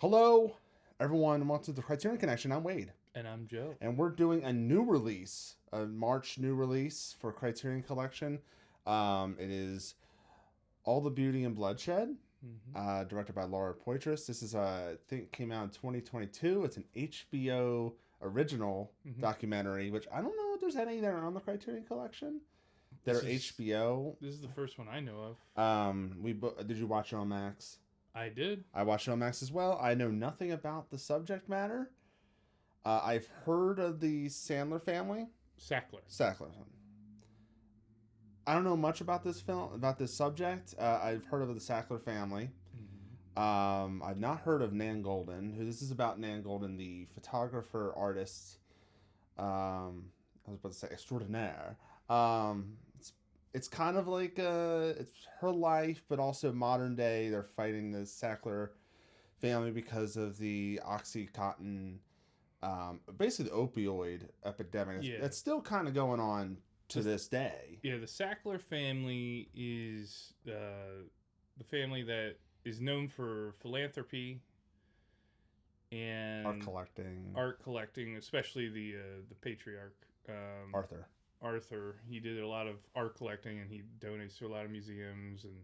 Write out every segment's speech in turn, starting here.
Hello, everyone, and welcome to the Criterion Connection. I'm Wade, And I'm Joe. and we're doing a new release, a March new release for Criterion Collection. It is All the Beauty and Bloodshed, Mm-hmm. directed by Laura Poitras. This is, I think, came out in 2022. It's an HBO original Mm-hmm. documentary, which I don't know if there's any that are on the Criterion Collection that This are is HBO. this is the first one I know of. Did you watch it on Max? I did. I watched it on Max as well. I know nothing about the subject matter. I've heard of the Sandler family. Sackler. Sackler. I don't know much about this film, about this subject. I've heard of the Sackler family. Mm-hmm. I've not heard of Nan Golden. Who this is about? Nan Golden, the photographer artist. I was about to say extraordinaire. It's kind of like it's her life, but also modern day. They're fighting the Sackler family because of the OxyContin, basically the opioid epidemic. Yeah. That's still kind of going on to this day. Yeah, the Sackler family is the family that is known for philanthropy and Art collecting. especially the patriarch Arthur. Arthur. He did a lot of art collecting, and he donates to a lot of museums, and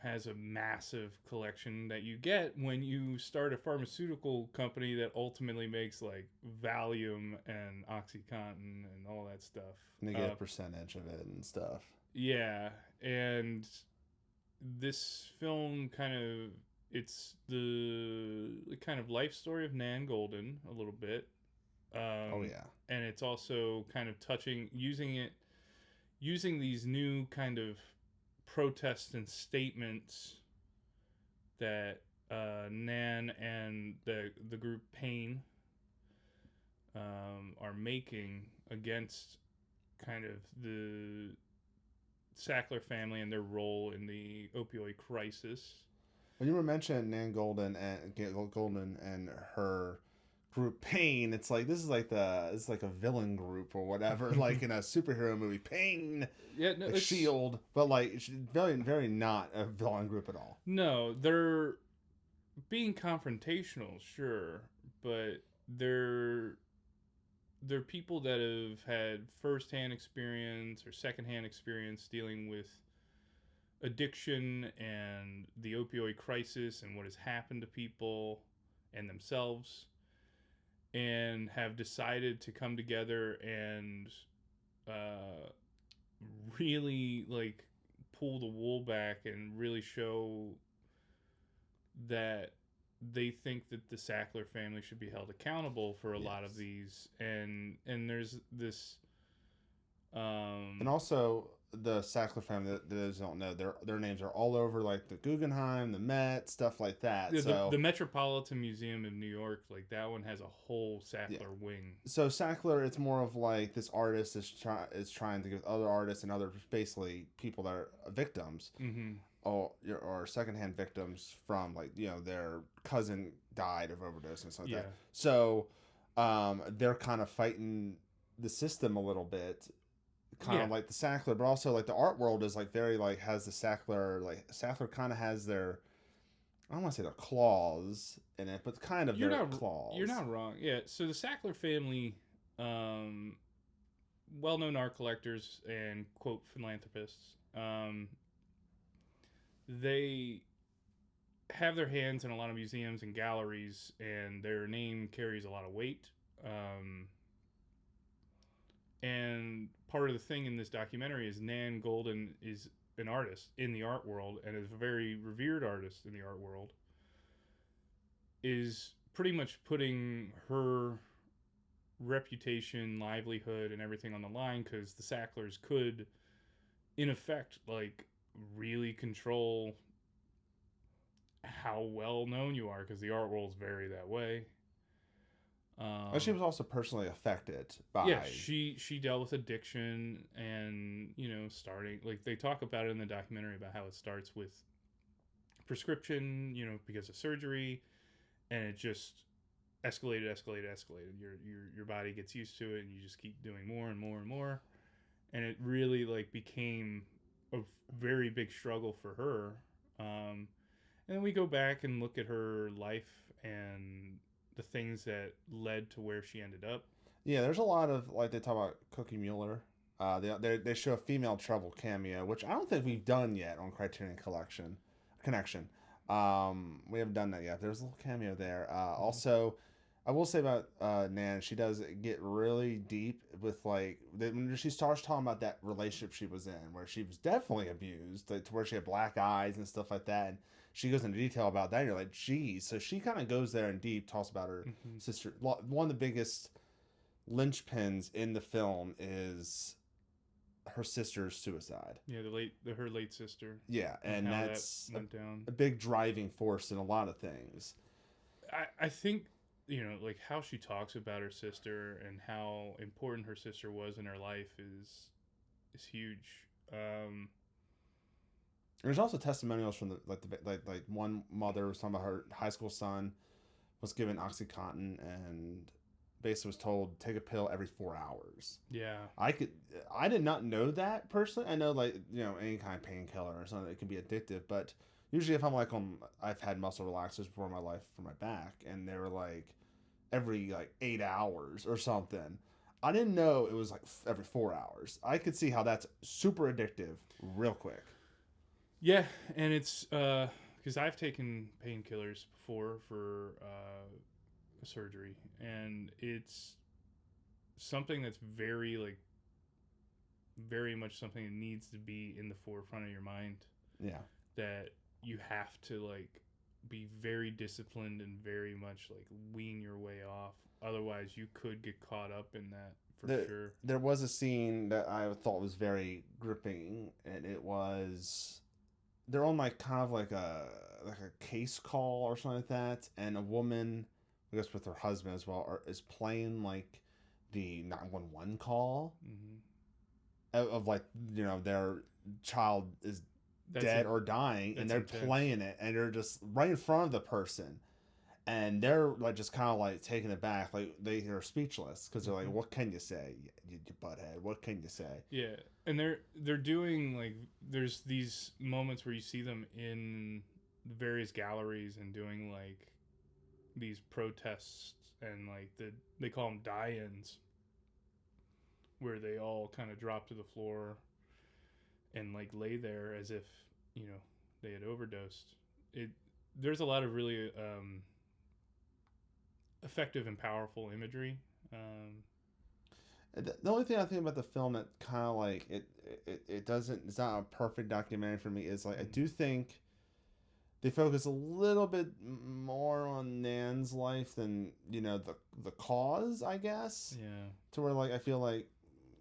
has a massive collection that you get when you start a pharmaceutical company that ultimately makes like Valium and OxyContin and all that stuff. And they get a percentage of it and stuff. Yeah, and this film it's the kind of life story of Nan Golden a little bit. Oh yeah. And it's also kind of touching using these new kind of protests and statements that Nan and the group Pain are making against kind of the Sackler family and their role in the opioid crisis. When you were mentioning Nan Golden and her group Pain, it's like it's like a villain group or whatever, like in a superhero movie. Pain, yeah, no, like Shield, but like very very not a villain group at all. No, they're being confrontational, sure, but they're people that have had first-hand experience or second-hand experience dealing with addiction and the opioid crisis and what has happened to people and themselves, and have decided to come together and really like pull the wool back and really show that they think that the Sackler family should be held accountable for a lot of these, and there's this and also the Sackler family, that those don't know, their names are all over like the Guggenheim, the Met, stuff like that. the Metropolitan Museum of New York, like that one has a whole Sackler wing. So Sackler, it's more of like this artist is trying to give other artists and other basically people that are victims, Mm-hmm. or secondhand victims from like their cousin died of overdose and stuff like Yeah. that. So they're kind of fighting the system a little bit, kind of like the Sackler, but also like the art world is like very like has the Sackler kind of has their, I don't want to say their claws in it, but kind of claws. You're not wrong. Yeah. So the Sackler family, well-known art collectors and quote philanthropists, they have their hands in a lot of museums and galleries, and their name carries a lot of weight. And part of the thing in this documentary is Nan Golden is an artist in the art world, and is a very revered artist in the art world, is pretty much putting her reputation, livelihood, and everything on the line, because the Sacklers could, in effect, like really control how well known you are, because the art world's very that way. She was also personally affected by. Yeah, she dealt with addiction, and starting, like, they talk about it in the documentary about how it starts with prescription, because of surgery, and it just escalated. Your body gets used to it, and you just keep doing more and more and more, and it really like became a very big struggle for her. And And we go back and look at her life and the things that led to where she ended up. Yeah, there's a lot of like they talk about Cookie Mueller. They show a female trouble cameo, which I don't think we've done yet on Criterion Collection Connection. We haven't done that yet. There's a little cameo there. Also, I will say about Nan, she does get really deep with like when she starts talking about that relationship she was in, where she was definitely abused, like, to where she had black eyes and stuff like that. And she goes into detail about that. And you're like, geez. So she kind of goes there in deep, talks about her sister. One of the biggest linchpins in the film is her sister's suicide. Yeah, her late sister. Yeah, and how that's that went down. a big driving force in a lot of things. I think, like how she talks about her sister and how important her sister was in her life is huge. There's also testimonials from like one mother was talking about her high school son was given OxyContin and basically was told take a pill every 4 hours. Yeah, I did not know that personally. I know like any kind of painkiller or something it can be addictive, but usually if I'm like I've had muscle relaxers before in my life for my back, and they were like every like 8 hours or something. I didn't know it was like every 4 hours. I could see how that's super addictive real quick. yeah, and it's because I've taken painkillers before for surgery, and it's something that's very much something that needs to be in the forefront of your mind. Yeah, that you have to like be very disciplined and very much like wean your way off. Otherwise, you could get caught up in that sure. There was a scene that I thought was very gripping, and it was they're on like kind of like a case call or something like that, and a woman, I guess with her husband as well, is playing like the 911 call of like their child is dead or dying, and they're intense. playing it, and they're just right in front of the person, and they're like just kind of like taken aback, like they're speechless because they're like, what can you say, you butthead, what can you say? Yeah, and they're doing like there's these moments where you see them in various galleries and doing like these protests, and like they call them die-ins, where they all kind of drop to the floor and like lay there as if they had overdosed. There's a lot of really effective and powerful imagery. The only thing I think about the film that kind of like it's not a perfect documentary for me is like I do think they focus a little bit more on Nan's life than the cause, I guess. Yeah. To where like I feel like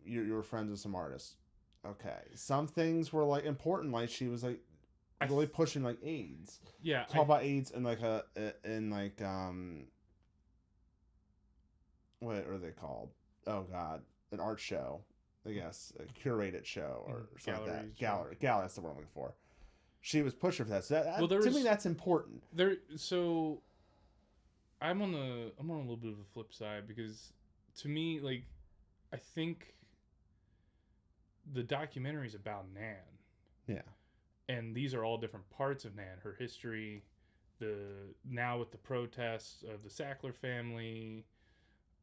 you were friends with some artists. Okay, some things were like important, like she was like really pushing like AIDS. Yeah. Talk about AIDS in like what are they called? Oh God, an art show, I guess, a curated show or something like that. Gallery. That's the word I'm looking for. She was pushing for that. So to me, that's important. So I'm on a little bit of a flip side, because to me, like, I think the documentary is about Nan. Yeah. And these are all different parts of Nan, her history, now with the protests of the Sackler family,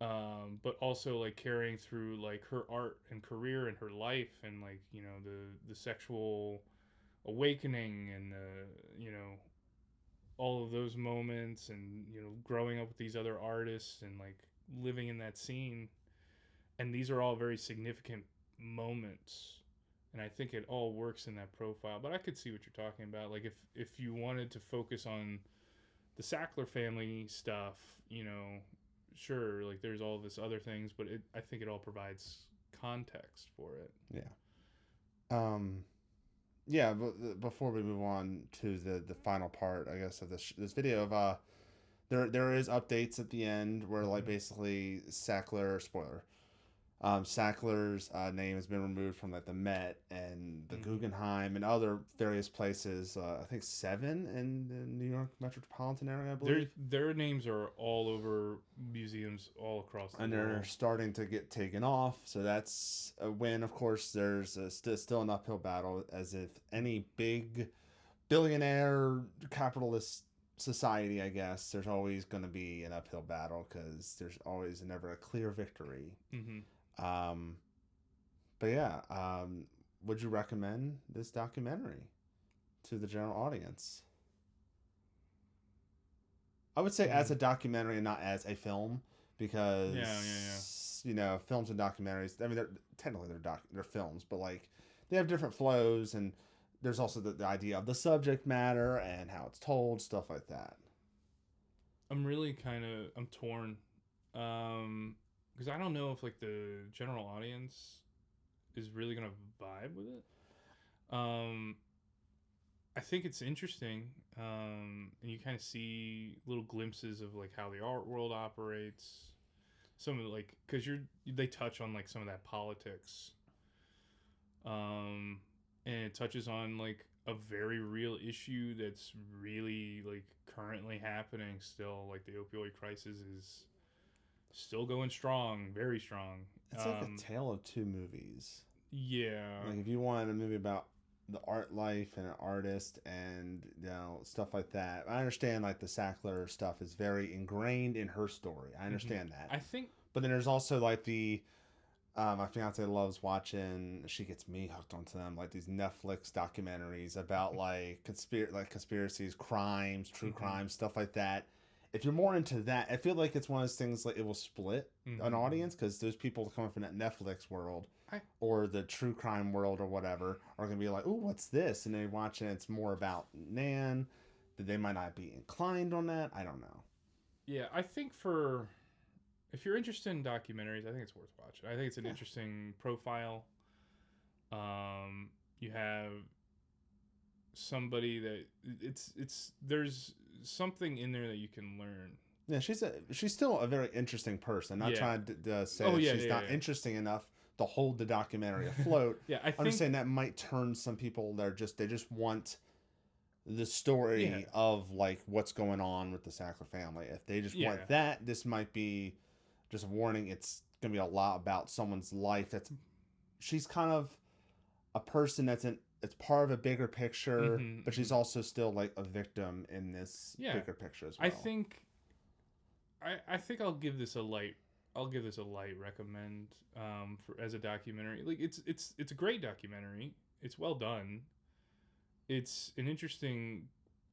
but also like carrying through like her art and career and her life, and like the sexual awakening, and all of those moments, and growing up with these other artists and like living in that scene. And these are all very significant moments, and I think it all works in that profile. But I could see what you're talking about. Like if you wanted to focus on the Sackler family stuff, sure, like there's all this other things, but I think it all provides context for it. Yeah. Yeah, but before we move on to the final part, I guess, of this video of there is updates at the end where like basically Sackler, spoiler, Sackler's name has been removed from like the Met and the Guggenheim and other various places. I think 7 in the New York metropolitan area, I believe. Their names are all over museums all across the world. And they're starting to get taken off. So that's a win. Of course, there's still an uphill battle, as if any big billionaire capitalist society, I guess, there's always going to be an uphill battle because there's always never a clear victory. Mm-hmm. But yeah, would you recommend this documentary to the general audience? I would say as a documentary and not as a film because films and documentaries. I mean, technically they're films, but like they have different flows, and there's also the idea of the subject matter and how it's told, stuff like that. I'm torn, because I don't know if like the general audience is really gonna vibe with it. I think it's interesting, and you kind of see little glimpses of like how the art world operates. Some of the, like, because they touch on like some of that politics, and it touches on like a very real issue that's really like currently happening still. Like the opioid crisis is still going strong, very strong. It's like a tale of two movies. Yeah. Like if you wanted a movie about the art life and an artist and stuff like that. I understand like the Sackler stuff is very ingrained in her story. I understand that. I think, but then there's also like the my fiance loves watching. She gets me hooked onto them, like these Netflix documentaries about like conspiracies, crimes, true crimes, stuff like that. If you're more into that, I feel like it's one of those things like it will split an audience because those people coming from that Netflix world or the true crime world or whatever are going to be like, "Ooh, what's this?" And they watch it. It's more about Nan. That they might not be inclined on that. I don't know. Yeah, I think if you're interested in documentaries, I think it's worth watching. I think it's an interesting profile. You have somebody that there's something in there that you can learn. Yeah, she's still a very interesting person. Not trying to say she's not interesting enough to hold the documentary afloat. I'm just saying that might turn some people they just want the story of like what's going on with the Sackler family. If they just want that, this might be just a warning. It's gonna be a lot about someone's life. She's kind of a person it's part of a bigger picture, but she's also still like a victim in this bigger picture as well. I think I'll give this a light recommend for as a documentary. Like it's a great documentary. It's well done. It's an interesting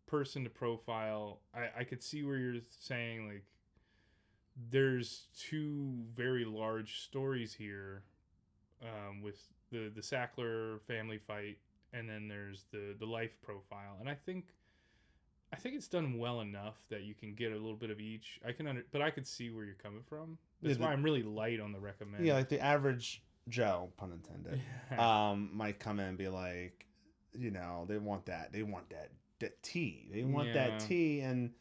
person to profile. I could see where you're saying like there's two very large stories here, with the Sackler family fight, and then there's the life profile. And I think it's done well enough that you can get a little bit of each. But I could see where you're coming from. That's why I'm really light on the recommend. Yeah, like the average Joe, pun intended, might come in and be like, they want that tea. They want that tea, and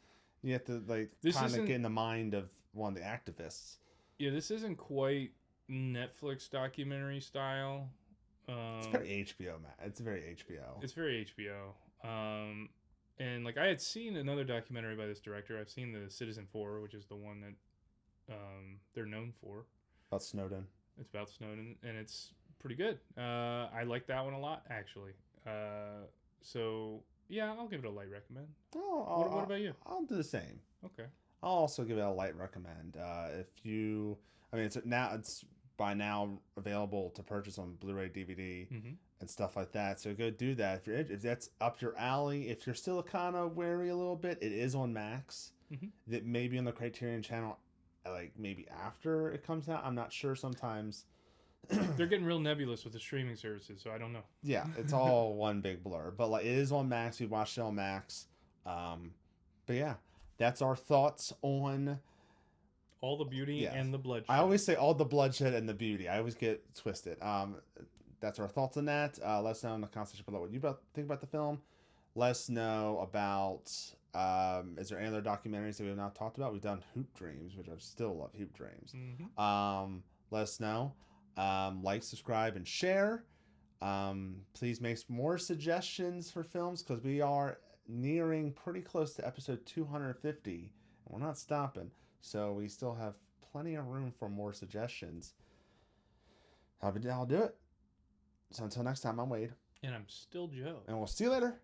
you have to like kind of get in the mind of one of the activists. Yeah, this isn't quite Netflix documentary style. It's very HBO, Matt. It's very HBO. It's very HBO. And like I had seen another documentary by this director. I've seen the Citizen 4, which is the one that they're known for. About Snowden. It's about Snowden, and it's pretty good. I like that one a lot, actually. So yeah, I'll give it a light recommend. Oh, what about you? I'll do the same. Okay. I'll also give it a light recommend. It's by now available to purchase on Blu-ray, DVD, and stuff like that. So go do that if that's up your alley. If you're still kind of wary a little bit, it is on Max. That may be on the Criterion channel, like maybe after it comes out. I'm not sure. Sometimes they're getting real nebulous with the streaming services, so I don't know. Yeah, it's all one big blur. But like it is on Max. We watched it on Max. But yeah, that's our thoughts on all the beauty and the bloodshed. I always say all the bloodshed and the beauty. I always get twisted. That's our thoughts on that. Let us know in the comment section below what you think about the film. Let us know about is there any other documentaries that we have not talked about? We've done Hoop Dreams, which I still love Hoop Dreams. Let us know. Like, subscribe, and share. Please make more suggestions for films because we are nearing pretty close to episode 250 and we're not stopping, so we still have plenty of room for more suggestions. I'll do it. So until next time, I'm Wade, and I'm still Joe, and we'll see you later.